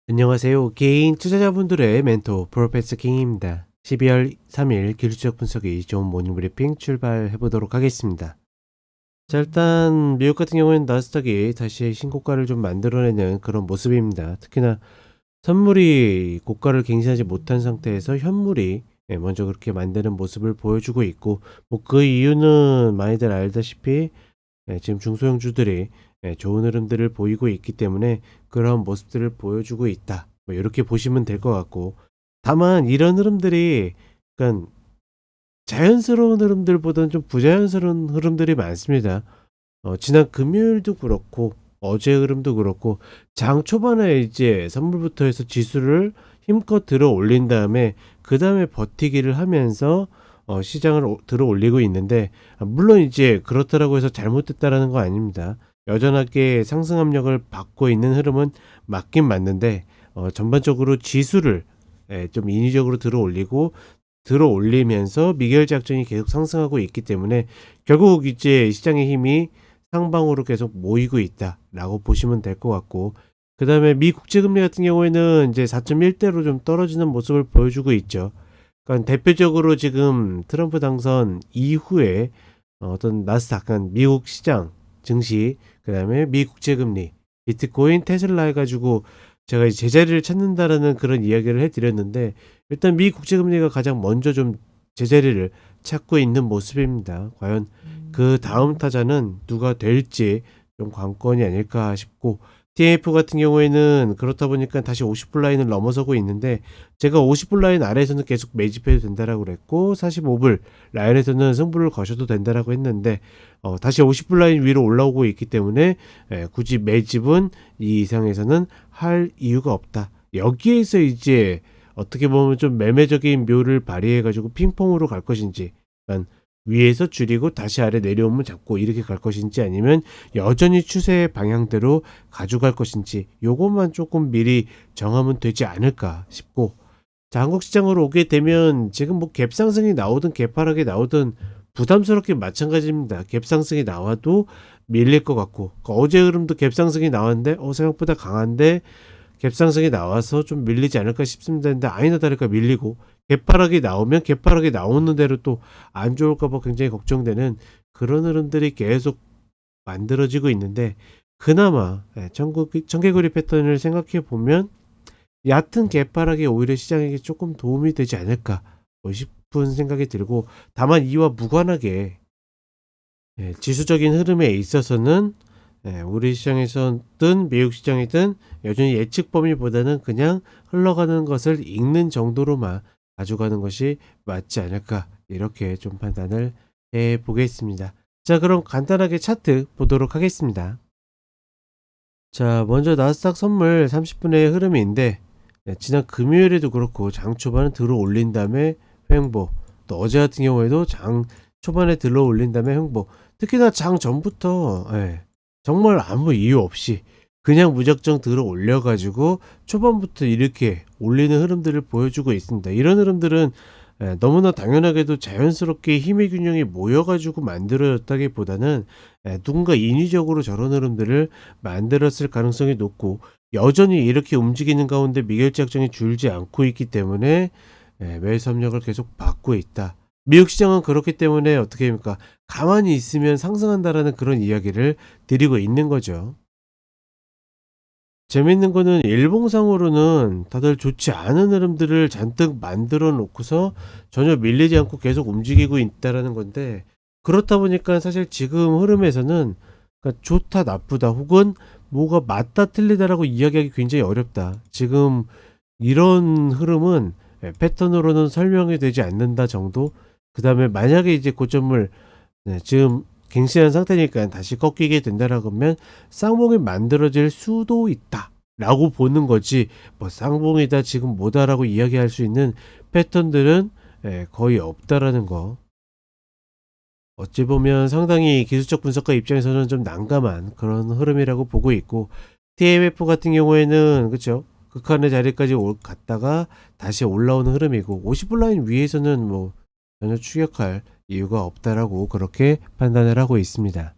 안녕하세요. 개인 투자자분들의 멘토 프로페서 킹입니다. 12월 3일 기술적 분석이 좋은 모닝 브리핑 출발해 보도록 하겠습니다. 자, 일단 미국 같은 경우에는 나스닥이 다시 신고가를 좀 만들어내는 그런 모습입니다. 특히나 선물이 고가를 갱신하지 못한 상태에서 현물이 먼저 그렇게 만드는 모습을 보여주고 있고, 뭐 그 이유는 많이들 알다시피 지금 중소형주들이 좋은 흐름들을 보이고 있기 때문에 그런 모습들을 보여주고 있다, 뭐 이렇게 보시면 될 것 같고, 다만 이런 흐름들이 약간 자연스러운 흐름들보다는 좀 부자연스러운 흐름들이 많습니다. 지난 금요일도 그렇고 어제 흐름도 그렇고, 장 초반에 이제 선물부터 해서 지수를 힘껏 들어 올린 다음에 그 다음에 버티기를 하면서 시장을 들어 올리고 있는데, 물론 이제 그렇다라고 해서 잘못됐다라는 거 아닙니다. 여전하게 상승 압력을 받고 있는 흐름은 맞긴 맞는데, 전반적으로 지수를 좀 인위적으로 들어 올리고 들어 올리면서 미결 작전이 계속 상승하고 있기 때문에 결국 이제 시장의 힘이 상방으로 계속 모이고 있다라고 보시면 될 것 같고, 그 다음에 미 국제금리 같은 경우에는 이제 4.1대로 좀 떨어지는 모습을 보여주고 있죠. 그러니까 대표적으로 지금 트럼프 당선 이후에 어떤 나스닥, 미국 시장 증시, 그 다음에 미 국제금리, 비트코인, 테슬라 해가지고 제가 이제 제자리를 찾는다라는 그런 이야기를 해드렸는데, 일단 미 국제금리가 가장 먼저 좀 제자리를 찾고 있는 모습입니다. 과연 그 다음 타자는 누가 될지 좀 관건이 아닐까 싶고, TF 같은 경우에는 그렇다 보니까 다시 50불 라인을 넘어서고 있는데, 제가 50불 라인 아래에서는 계속 매집해도 된다라고 그랬고 45불 라인에서는 승부를 거셔도 된다라고 했는데, 다시 50불 라인 위로 올라오고 있기 때문에 굳이 매집은 이 이상에서는 할 이유가 없다. 여기에서 이제 어떻게 보면 좀 매매적인 묘를 발휘해 가지고 핑퐁으로 갈 것인지, 그러니까 위에서 줄이고 다시 아래 내려오면 잡고 이렇게 갈 것인지, 아니면 여전히 추세의 방향대로 가져갈 것인지, 요것만 조금 미리 정하면 되지 않을까 싶고, 자, 한국 시장으로 오게 되면 지금 뭐 갭상승이 나오든 갭하락이 나오든 부담스럽게 마찬가지입니다. 갭상승이 나와도 밀릴 것 같고, 어제 흐름도 갭상승이 나왔는데 생각보다 강한데 갭상승이 나와서 좀 밀리지 않을까 싶습니다. 근데 아니나 다를까 밀리고, 갭하락이 나오면 갭하락이 나오는 대로 또 안 좋을까 봐 굉장히 걱정되는 그런 흐름들이 계속 만들어지고 있는데, 그나마 청개구리 패턴을 생각해 보면 얕은 갭하락이 오히려 시장에게 조금 도움이 되지 않을까 뭐 싶은 생각이 들고, 다만 이와 무관하게 지수적인 흐름에 있어서는 우리 시장에서든 미국 시장이든 여전히 예측 범위보다는 그냥 흘러가는 것을 읽는 정도로만 가져가는 것이 맞지 않을까, 이렇게 좀 판단을 해 보겠습니다. 자, 그럼 간단하게 차트 보도록 하겠습니다. 자, 먼저 나스닥 선물 30분의 흐름인데, 지난 금요일에도 그렇고 장 초반에 들어 올린 다음에 횡보, 또 어제 같은 경우에도 장 초반에 들어 올린 다음에 횡보, 특히나 장 전부터 정말 아무 이유 없이 그냥 무작정 들어 올려가지고 초반부터 이렇게 올리는 흐름들을 보여주고 있습니다. 이런 흐름들은 너무나 당연하게도 자연스럽게 힘의 균형이 모여가지고 만들어졌다기보다는 누군가 인위적으로 저런 흐름들을 만들었을 가능성이 높고, 여전히 이렇게 움직이는 가운데 미결제 약정이 줄지 않고 있기 때문에 매수 압력을 계속 받고 있다. 미국 시장은 그렇기 때문에 어떻게 합니까? 가만히 있으면 상승한다라는 그런 이야기를 드리고 있는 거죠. 재밌는 거는 일봉상으로는 다들 좋지 않은 흐름들을 잔뜩 만들어 놓고서 전혀 밀리지 않고 계속 움직이고 있다라는 건데, 그렇다 보니까 사실 지금 흐름에서는 그러니까 좋다 나쁘다 혹은 뭐가 맞다 틀리다라고 이야기하기 굉장히 어렵다. 지금 이런 흐름은 패턴으로는 설명이 되지 않는다 정도. 그 다음에 만약에 이제 고점을 지금 갱신한 상태니까 다시 꺾이게 된다라고 하면 쌍봉이 만들어질 수도 있다 라고 보는 거지, 뭐 쌍봉이다 지금 뭐다라고 이야기할 수 있는 패턴들은 거의 없다라는 거. 어찌 보면 상당히 기술적 분석가 입장에서는 좀 난감한 그런 흐름이라고 보고 있고, TMF 같은 경우에는 그쵸, 극한의 자리까지 갔다가 다시 올라오는 흐름이고, 50불 라인 위에서는 뭐 전혀 추격할 이유가 없다라고 그렇게 판단을 하고 있습니다.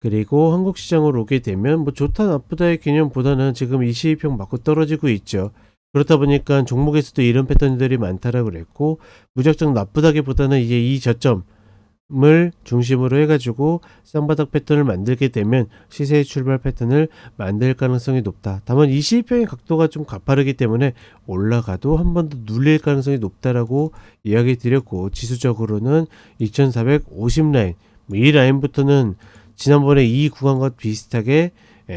그리고 한국 시장으로 오게 되면 뭐 좋다 나쁘다의 개념보다는 지금 22평 맞고 떨어지고 있죠. 그렇다 보니까 종목에서도 이런 패턴들이 많다라고 그랬고, 무작정 나쁘다기보다는 이제 이 저점을 중심으로 해가지고 쌍바닥 패턴을 만들게 되면 시세의 출발 패턴을 만들 가능성이 높다. 다만 22평의 각도가 좀 가파르기 때문에 올라가도 한 번 더 눌릴 가능성이 높다라고 이야기 드렸고, 지수적으로는 2450 라인, 이 라인부터는 지난번에 이 구간과 비슷하게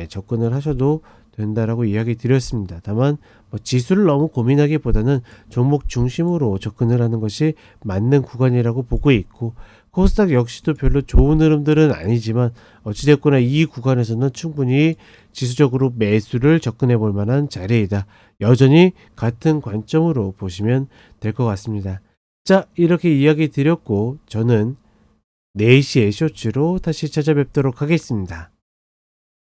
접근을 하셔도 된다라고 이야기 드렸습니다. 다만 뭐 지수를 너무 고민하기보다는 종목 중심으로 접근을 하는 것이 맞는 구간이라고 보고 있고, 코스닥 역시도 별로 좋은 흐름들은 아니지만 어찌됐거나 이 구간에서는 충분히 지수적으로 매수를 접근해 볼 만한 자리이다. 여전히 같은 관점으로 보시면 될 것 같습니다. 자, 이렇게 이야기 드렸고 저는 4시에 쇼츠로 다시 찾아뵙도록 하겠습니다.